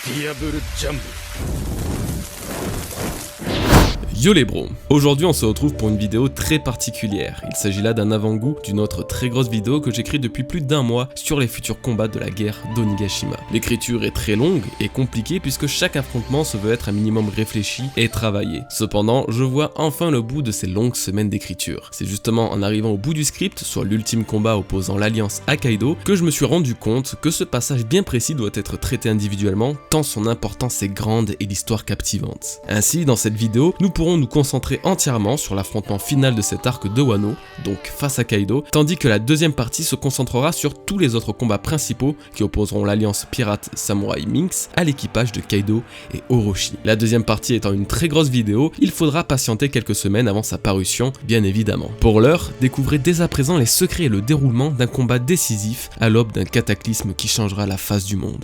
Diable Jump. Yo les bros, aujourd'hui on se retrouve pour une vidéo très particulière. Il s'agit là d'un avant-goût d'une autre très grosse vidéo que j'écris depuis plus d'1 mois sur les futurs combats de la guerre d'Onigashima. L'écriture est très longue et compliquée puisque chaque affrontement se veut être un minimum réfléchi et travaillé. Cependant, je vois enfin le bout de ces longues semaines d'écriture. C'est justement en arrivant au bout du script, soit l'ultime combat opposant l'Alliance à Kaido, que je me suis rendu compte que ce passage bien précis doit être traité individuellement tant son importance est grande et l'histoire captivante. Ainsi, dans cette vidéo, nous pourrons nous concentrer entièrement sur l'affrontement final de cet arc de Wano, donc face à Kaido, tandis que la deuxième partie se concentrera sur tous les autres combats principaux qui opposeront l'alliance pirate Samurai Minx à l'équipage de Kaido et Orochi. La deuxième partie étant une très grosse vidéo, il faudra patienter quelques semaines avant sa parution, bien évidemment. Pour l'heure, découvrez dès à présent les secrets et le déroulement d'un combat décisif à l'aube d'un cataclysme qui changera la face du monde.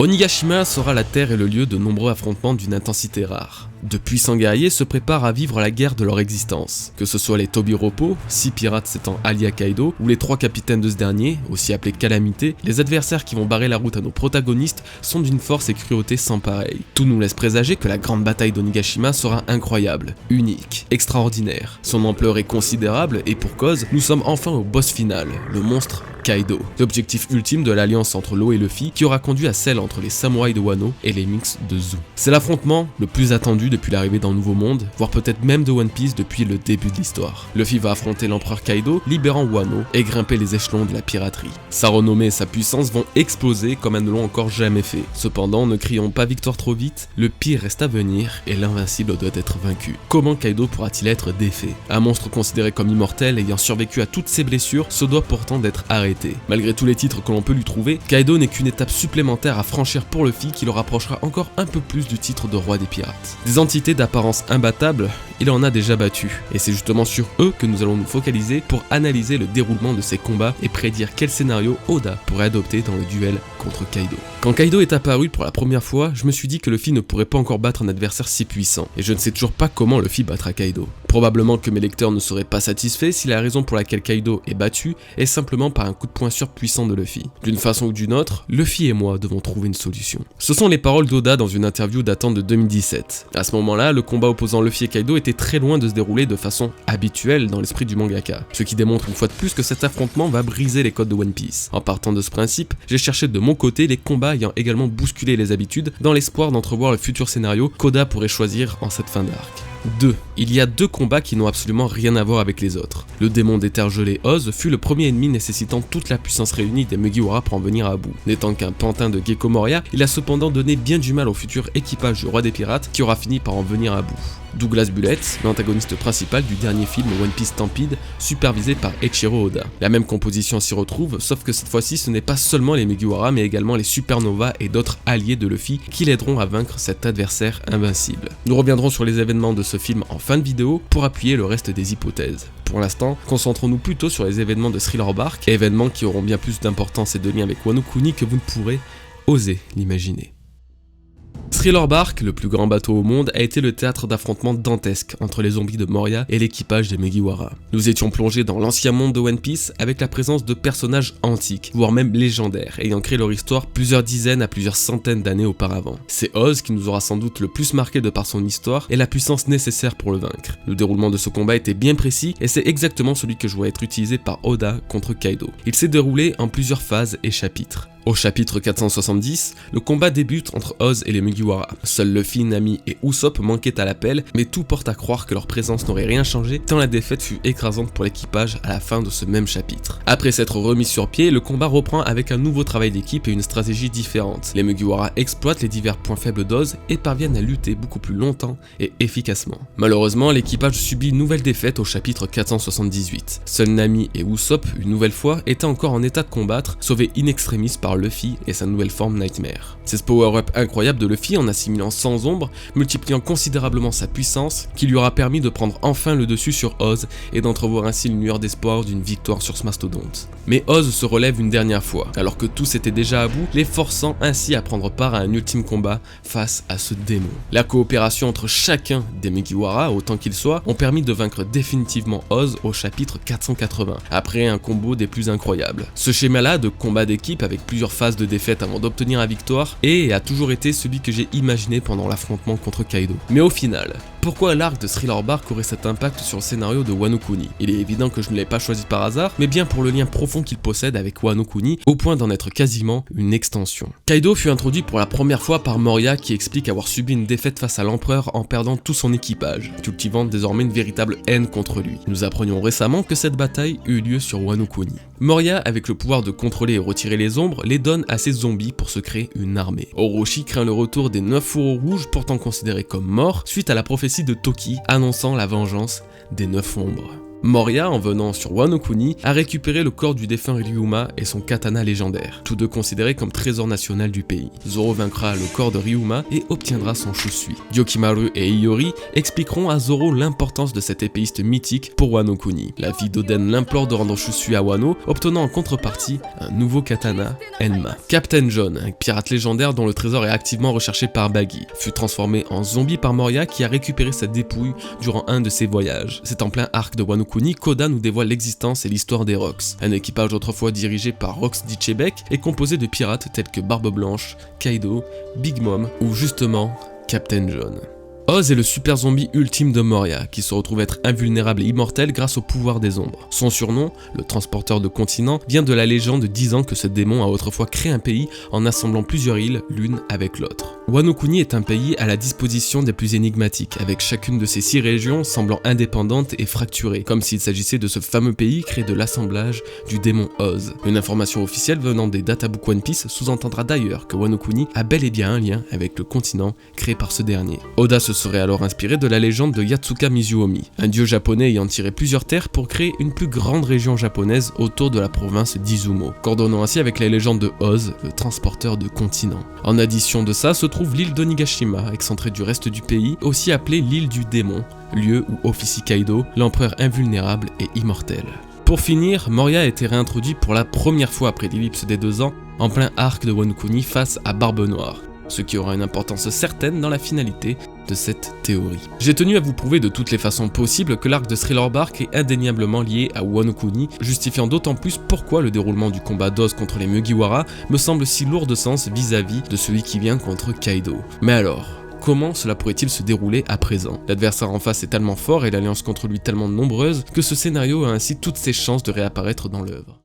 Onigashima sera la terre et le lieu de nombreux affrontements d'une intensité rare. De puissants guerriers se préparent à vivre la guerre de leur existence. Que ce soit les Tobiroppo, 6 pirates s'étant alliés à Kaido, ou les 3 capitaines de ce dernier, aussi appelés Calamité, les adversaires qui vont barrer la route à nos protagonistes sont d'une force et cruauté sans pareil. Tout nous laisse présager que la grande bataille d'Onigashima sera incroyable, unique, extraordinaire. Son ampleur est considérable et pour cause, nous sommes enfin au boss final, le monstre Kaido, l'objectif ultime de l'alliance entre Law et Luffy qui aura conduit à celle entre les samouraïs de Wano et les Minx de Zou. C'est l'affrontement le plus attendu depuis l'arrivée dans le Nouveau Monde, voire peut-être même de One Piece depuis le début de l'histoire. Luffy va affronter l'empereur Kaido, libérant Wano et grimper les échelons de la piraterie. Sa renommée et sa puissance vont exploser comme elles ne l'ont encore jamais fait. Cependant, ne crions pas victoire trop vite, le pire reste à venir et l'invincible doit être vaincu. Comment Kaido pourra-t-il être défait? Un monstre considéré comme immortel ayant survécu à toutes ses blessures se doit pourtant d'être arrêté. Malgré tous les titres que l'on peut lui trouver, Kaido n'est qu'une étape supplémentaire à franchir pour Luffy qui le rapprochera encore un peu plus du titre de roi des pirates. Des entités d'apparence imbattable, il en a déjà battu, et c'est justement sur eux que nous allons nous focaliser pour analyser le déroulement de ces combats et prédire quel scénario Oda pourrait adopter dans le duel contre Kaido. Quand Kaido est apparu pour la première fois, je me suis dit que Luffy ne pourrait pas encore battre un adversaire si puissant, et je ne sais toujours pas comment Luffy battra Kaido. Probablement que mes lecteurs ne seraient pas satisfaits si la raison pour laquelle Kaido est battu est simplement par un coup de poing surpuissant de Luffy. D'une façon ou d'une autre, Luffy et moi devons trouver une solution. Ce sont les paroles d'Oda dans une interview datant de 2017. À ce moment-là, le combat opposant Luffy et Kaido était très loin de se dérouler de façon habituelle dans l'esprit du mangaka, ce qui démontre une fois de plus que cet affrontement va briser les codes de One Piece. En partant de ce principe, j'ai cherché de mon côté les combats ayant également bousculé les habitudes dans l'espoir d'entrevoir le futur scénario qu'Oda pourrait choisir en cette fin d'arc. 2. Il y a 2 combats qui n'ont absolument rien à voir avec les autres. Le démon des terres gelées Oz fut le premier ennemi nécessitant toute la puissance réunie des Mugiwara pour en venir à bout. N'étant qu'un pantin de Gecko Moria, il a cependant donné bien du mal au futur équipage du roi des pirates qui aura fini par en venir à bout. Douglas Bullet, l'antagoniste principal du dernier film One Piece Stampede, supervisé par Eiichiro Oda. La même composition s'y retrouve, sauf que cette fois-ci ce n'est pas seulement les Mugiwara mais également les Supernovas et d'autres alliés de Luffy qui l'aideront à vaincre cet adversaire invincible. Nous reviendrons sur les événements de ce film en fin de vidéo pour appuyer le reste des hypothèses. Pour l'instant, concentrons-nous plutôt sur les événements de Thriller Bark, événements qui auront bien plus d'importance et de lien avec Wano Kuni que vous ne pourrez oser l'imaginer. Thriller Bark, le plus grand bateau au monde, a été le théâtre d'affrontements dantesques entre les zombies de Moria et l'équipage des Mugiwara. Nous étions plongés dans l'ancien monde de One Piece avec la présence de personnages antiques, voire même légendaires, ayant créé leur histoire plusieurs dizaines à plusieurs centaines d'années auparavant. C'est Oz qui nous aura sans doute le plus marqué de par son histoire et la puissance nécessaire pour le vaincre. Le déroulement de ce combat était bien précis et c'est exactement celui que je vois être utilisé par Oda contre Kaido. Il s'est déroulé en plusieurs phases et chapitres. Au chapitre 470, le combat débute entre Oz et les Mugiwara. Seuls Luffy, Nami et Usopp manquaient à l'appel, mais tout porte à croire que leur présence n'aurait rien changé tant la défaite fut écrasante pour l'équipage à la fin de ce même chapitre. Après s'être remis sur pied, le combat reprend avec un nouveau travail d'équipe et une stratégie différente. Les Mugiwara exploitent les divers points faibles d'Oz et parviennent à lutter beaucoup plus longtemps et efficacement. Malheureusement, l'équipage subit une nouvelle défaite au chapitre 478. Seuls Nami et Usopp, une nouvelle fois, étaient encore en état de combattre, sauvés in extremis par Luffy et sa nouvelle forme Nightmare. C'est ce power-up incroyable de Luffy Luffy en assimilant sans ombre, multipliant considérablement sa puissance, qui lui aura permis de prendre enfin le dessus sur Oz et d'entrevoir ainsi une lueur d'espoir d'une victoire sur ce mastodonte. Mais Oz se relève une dernière fois, alors que tous étaient déjà à bout, les forçant ainsi à prendre part à un ultime combat face à ce démon. La coopération entre chacun des Mugiwara, autant qu'ils soient, ont permis de vaincre définitivement Oz au chapitre 480, après un combo des plus incroyables. Ce schéma-là de combat d'équipe avec plusieurs phases de défaite avant d'obtenir la victoire a toujours été celui que j'ai imaginé pendant l'affrontement contre Kaido. Mais au final, pourquoi l'arc de Thriller Bark aurait cet impact sur le scénario de Wano Kuni? Il est évident que je ne l'ai pas choisi par hasard, mais bien pour le lien profond qu'il possède avec Wano Kuni, au point d'en être quasiment une extension. Kaido fut introduit pour la première fois par Moria qui explique avoir subi une défaite face à l'empereur en perdant tout son équipage, cultivant désormais une véritable haine contre lui. Nous apprenions récemment que cette bataille eut lieu sur Wano Kuni. Moria, avec le pouvoir de contrôler et retirer les ombres, les donne à ses zombies pour se créer une armée. Orochi craint le retour des 9 fourreaux rouges pourtant considérés comme morts suite à la prophétie de Toki annonçant la vengeance des 9 ombres. Moria, en venant sur Wano Kuni, a récupéré le corps du défunt Ryuma et son katana légendaire, tous deux considérés comme trésor national du pays. Zoro vaincra le corps de Ryuma et obtiendra son Shusui. Gyokimaru et Iori expliqueront à Zoro l'importance de cet épéiste mythique pour Wano Kuni. La vie d'Oden l'implore de rendre Shusui à Wano, obtenant en contrepartie un nouveau katana, Enma. Captain John, un pirate légendaire dont le trésor est activement recherché par Buggy, fut transformé en zombie par Moria qui a récupéré sa dépouille durant un de ses voyages. C'est en plein arc de Wano Kuni, Koda nous dévoile l'existence et l'histoire des Rocks, un équipage autrefois dirigé par Rox d'Ichebek et composé de pirates tels que Barbe Blanche, Kaido, Big Mom ou justement Captain John. Oz est le super zombie ultime de Moria, qui se retrouve être invulnérable et immortel grâce au pouvoir des ombres. Son surnom, le transporteur de continents, vient de la légende disant que ce démon a autrefois créé un pays en assemblant plusieurs îles l'une avec l'autre. Wano Kuni est un pays à la disposition des plus énigmatiques, avec chacune de ses 6 régions semblant indépendantes et fracturées, comme s'il s'agissait de ce fameux pays créé de l'assemblage du démon Oz. Une information officielle venant des databooks One Piece sous-entendra d'ailleurs que Wano Kuni a bel et bien un lien avec le continent créé par ce dernier. Oda se serait alors inspiré de la légende de Yatsuka Mizuomi, un dieu japonais ayant tiré plusieurs terres pour créer une plus grande région japonaise autour de la province d'Izumo, coordonnant ainsi avec la légende de Oz, le transporteur de continents. En addition de ça se trouve l'île d'Onigashima, excentrée du reste du pays, aussi appelée l'île du démon, lieu où officie Kaido, l'empereur invulnérable et immortel. Pour finir, Moria a été réintroduit pour la première fois après l'ellipse des 2 ans, en plein arc de Wano Kuni face à Barbe Noire, ce qui aura une importance certaine dans la finalité de cette théorie. J'ai tenu à vous prouver de toutes les façons possibles que l'arc de Thriller Bark est indéniablement lié à Wano Kuni, justifiant d'autant plus pourquoi le déroulement du combat d'Oz contre les Mugiwara me semble si lourd de sens vis-à-vis de celui qui vient contre Kaido. Mais alors, comment cela pourrait-il se dérouler à présent? L'adversaire en face est tellement fort et l'alliance contre lui tellement nombreuse que ce scénario a ainsi toutes ses chances de réapparaître dans l'œuvre.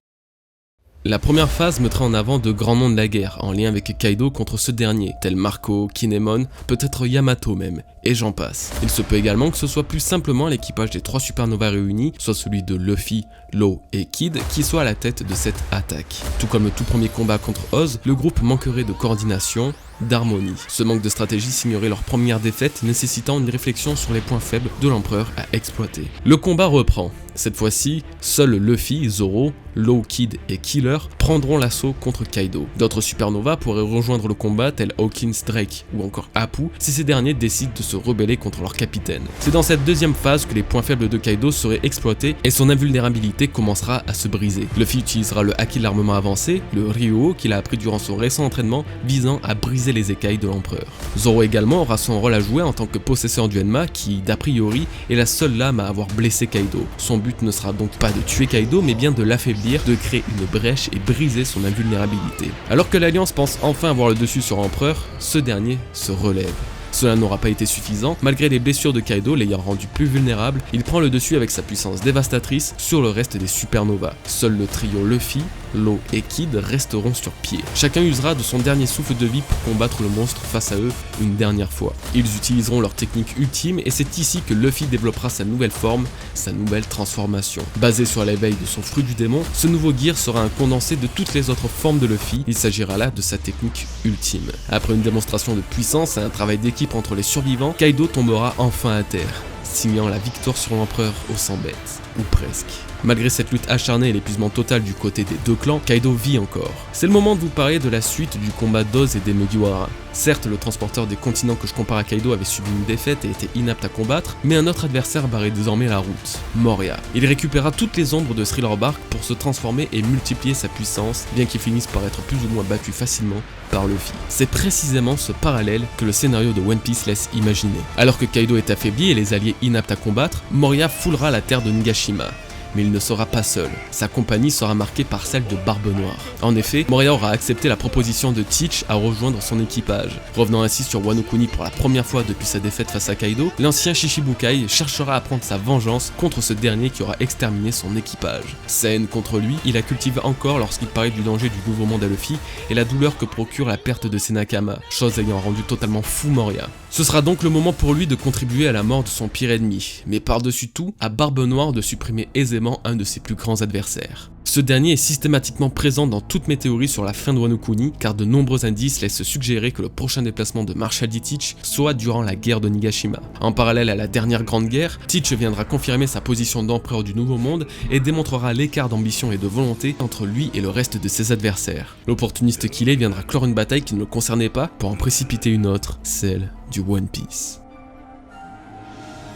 La première phase mettrait en avant de grands noms de la guerre, en lien avec Kaido contre ce dernier, tels Marco, Kinemon, peut-être Yamato même, et j'en passe. Il se peut également que ce soit plus simplement l'équipage des 3 supernovas réunis, soit celui de Luffy, Law et Kid, qui soit à la tête de cette attaque. Tout comme le tout premier combat contre Oz, le groupe manquerait de coordination, d'harmonie. Ce manque de stratégie signerait leur première défaite, nécessitant une réflexion sur les points faibles de l'empereur à exploiter. Le combat reprend. Cette fois-ci, seuls Luffy, Zoro, Law, Kid et Killer prendront l'assaut contre Kaido. D'autres supernovas pourraient rejoindre le combat tels Hawkins, Drake ou encore Apu si ces derniers décident de se rebeller contre leur capitaine. C'est dans cette deuxième phase que les points faibles de Kaido seraient exploités et son invulnérabilité commencera à se briser. Luffy utilisera le haki de l'armement avancé, le Ryuo qu'il a appris durant son récent entraînement visant à briser les écailles de l'empereur. Zoro également aura son rôle à jouer en tant que possesseur du Enma qui, d'a priori, est la seule lame à avoir blessé Kaido. Son but ne sera donc pas de tuer Kaido mais bien de l'affaiblir, de créer une brèche et briser son invulnérabilité. Alors que l'Alliance pense enfin avoir le dessus sur l'empereur, ce dernier se relève. Cela n'aura pas été suffisant, malgré les blessures de Kaido l'ayant rendu plus vulnérable, il prend le dessus avec sa puissance dévastatrice sur le reste des supernovas. Seul le trio Luffy, Law et Kid resteront sur pied. Chacun usera de son dernier souffle de vie pour combattre le monstre face à eux une dernière fois. Ils utiliseront leur technique ultime et c'est ici que Luffy développera sa nouvelle forme, sa nouvelle transformation. Basé sur l'éveil de son fruit du démon, ce nouveau gear sera un condensé de toutes les autres formes de Luffy, il s'agira là de sa technique ultime. Après une démonstration de puissance et un travail d'équipe entre les survivants, Kaido tombera enfin à terre, signant la victoire sur l'empereur au 100 bêtes, ou presque. Malgré cette lutte acharnée et l'épuisement total du côté des deux clans, Kaido vit encore. C'est le moment de vous parler de la suite du combat d'Oz et des Mugiwara. Certes, le transporteur des continents que je compare à Kaido avait subi une défaite et était inapte à combattre, mais un autre adversaire barrait désormais la route, Moria. Il récupéra toutes les ombres de Thriller Bark pour se transformer et multiplier sa puissance, bien qu'il finisse par être plus ou moins battu facilement par Luffy. C'est précisément ce parallèle que le scénario de One Piece laisse imaginer. Alors que Kaido est affaibli et les alliés inaptes à combattre, Moria foulera la terre de Nigashima. Mais il ne sera pas seul. Sa compagnie sera marquée par celle de Barbe Noire. En effet, Moria aura accepté la proposition de Teach à rejoindre son équipage. Revenant ainsi sur Wano Kuni pour la première fois depuis sa défaite face à Kaido, l'ancien Shichibukai cherchera à prendre sa vengeance contre ce dernier qui aura exterminé son équipage. Sa haine contre lui, il la cultive encore lorsqu'il parlait du danger du nouveau monde à Luffy et la douleur que procure la perte de ses Nakama, chose ayant rendu totalement fou Moria. Ce sera donc le moment pour lui de contribuer à la mort de son pire ennemi, mais par-dessus tout, à Barbe Noire de supprimer aisément un de ses plus grands adversaires. Ce dernier est systématiquement présent dans toutes mes théories sur la fin de Wano Kuni, car de nombreux indices laissent suggérer que le prochain déplacement de Marshal D. Teach soit durant la guerre de Nigashima. En parallèle à la dernière grande guerre, Teach viendra confirmer sa position d'empereur du Nouveau Monde et démontrera l'écart d'ambition et de volonté entre lui et le reste de ses adversaires. L'opportuniste qu'il est viendra clore une bataille qui ne le concernait pas pour en précipiter une autre, celle du One Piece.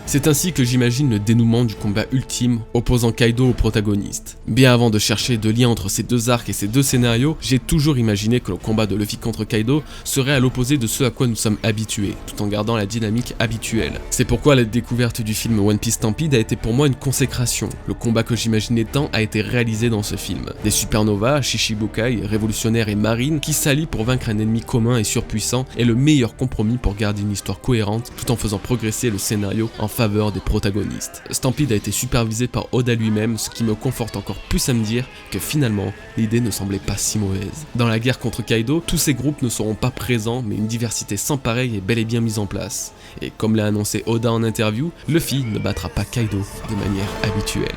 C'est ainsi que j'imagine le dénouement du combat ultime opposant Kaido au protagoniste. Bien avant de chercher de lien entre ces deux arcs et ces deux scénarios, j'ai toujours imaginé que le combat de Luffy contre Kaido serait à l'opposé de ce à quoi nous sommes habitués, tout en gardant la dynamique habituelle. C'est pourquoi la découverte du film One Piece Stampede a été pour moi une consécration. Le combat que j'imaginais tant a été réalisé dans ce film. Des supernovas, Shichibukai, révolutionnaires et marines qui s'allient pour vaincre un ennemi commun et surpuissant est le meilleur compromis pour garder une histoire cohérente tout en faisant progresser le scénario en faveur des protagonistes. Stampede a été supervisé par Oda lui-même, ce qui me conforte encore plus à me dire que finalement, l'idée ne semblait pas si mauvaise. Dans la guerre contre Kaido, tous ces groupes ne seront pas présents, mais une diversité sans pareil est bel et bien mise en place. Et comme l'a annoncé Oda en interview, Luffy ne battra pas Kaido de manière habituelle.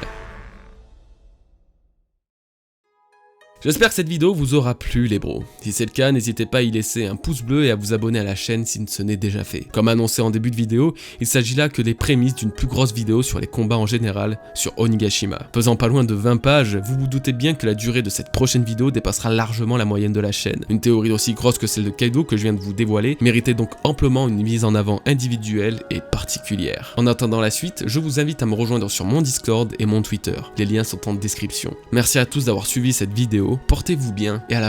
J'espère que cette vidéo vous aura plu les bros. Si c'est le cas, n'hésitez pas à y laisser un pouce bleu et à vous abonner à la chaîne si ce n'est déjà fait. Comme annoncé en début de vidéo, il s'agit là que des prémices d'une plus grosse vidéo sur les combats en général sur Onigashima. Faisant pas loin de 20 pages, vous vous doutez bien que la durée de cette prochaine vidéo dépassera largement la moyenne de la chaîne. Une théorie aussi grosse que celle de Kaido que je viens de vous dévoiler méritait donc amplement une mise en avant individuelle et particulière. En attendant la suite, je vous invite à me rejoindre sur mon Discord et mon Twitter. Les liens sont en description. Merci à tous d'avoir suivi cette vidéo. Portez-vous bien et à la prochaine.